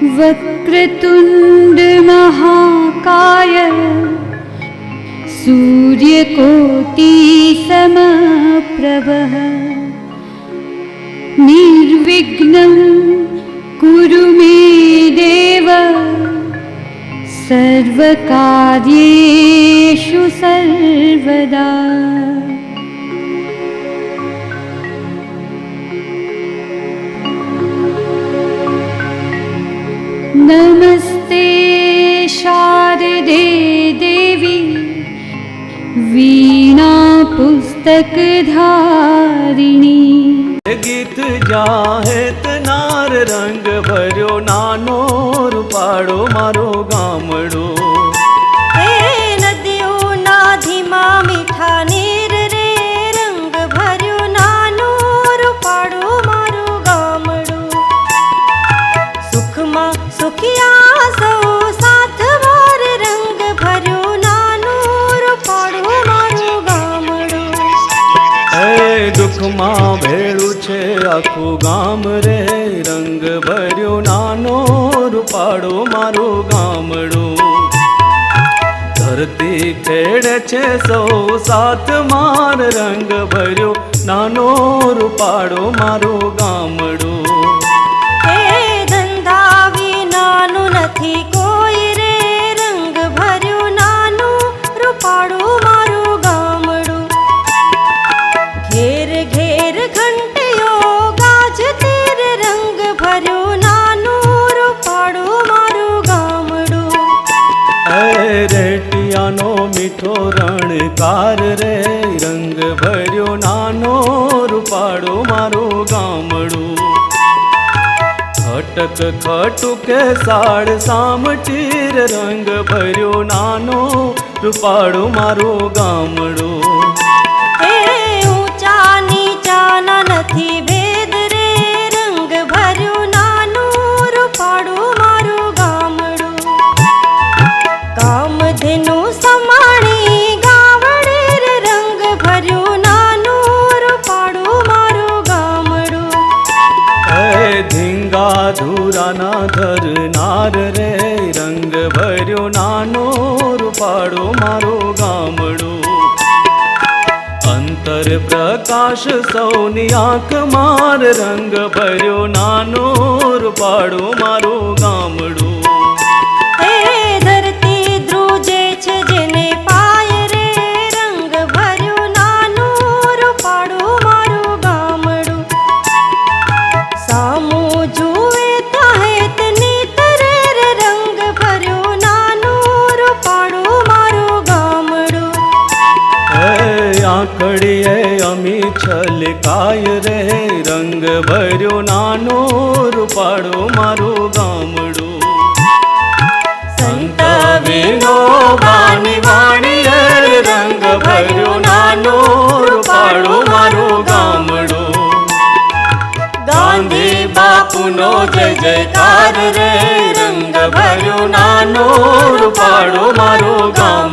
वक्रतुंड महाकाय सूर्यकोटि समप्रभः निर्विघ्नं कुरु मे देव सर्वकार्येषु सर्वदा। नमस्ते शारदे देवी वीणा पुस्तकधारिणी। गीत जाहेत नार रंग भर्यो नानो रूपाड़ो मारो गामड़ो। हे नदियों ना धीमा मीठा नीर रे रंग भर्यो नानो रूपाड़ो मारो गामड़ो। सुखमा सुखिया सौ साथ मार रंग भर्यो नानो रूपाड़ो मारो गामड़ो। दुख मां भेड़ू छे आखू गाम रे रंग भर्यो नानो रूपाड़ो मारो गामड़ो। धरती खेड़े छे सौ साथ मार रंग भर्यो नानो रूपाड़ो मारो गामड़ो। हे धंधा विनानु नथी कोई रे रंग भर्यो नानो रूपाड़ो मारो गामड़ो। घेर घेर घंटियो गाजते रे रंग भर्यो नानो रूपाड़ो मारो गामड़ो। रेटियानो मीठो रणकार रे रंग भर्यो नानो रूपाड़ो मारो गामड़ो। खटक खटुके साड़ सामटीर रंग भर्यो नानो रूपाड़ो मारो गामड़ो। ऊंचा नीचा ना नथी भेद रे रंग भर्यो नानो रूपाड़ो मारो गामड़ो। कामधेनु समाणी गावड़े रे रंग भर्यो नानो रूपाड़ो मारो गामड़ो। धींगा धूराना धर नार रे रंग भर्यो नानो रूपाड़ो मारो गामड़ो। अंतर प्रकाश सौनी आंख मार रंग भर्यो नानो रूपाड़ो मारो गामड़ो। धरती द्रुजे छे जेने पाय रे रंग भर्यो नानो रूपाड़ो मारो गामड़ो। सामो जुए ताहेत नीतरे रे रंग भर्यो नानो रूपाड़ो मारो गामड़ो। आंकड़िए अमी छलकाय रे रंग भर्यो नानो रूपाड़ो मारो गामड़ो। संत विनोबानी वाणी रे रंग भर्यो नानो रूपाड़ो मारो गामड़ो। गांधी बापूनो जय जयकार रे रंग भर्यो नानो रूपाड़ो मारो गामड़ो।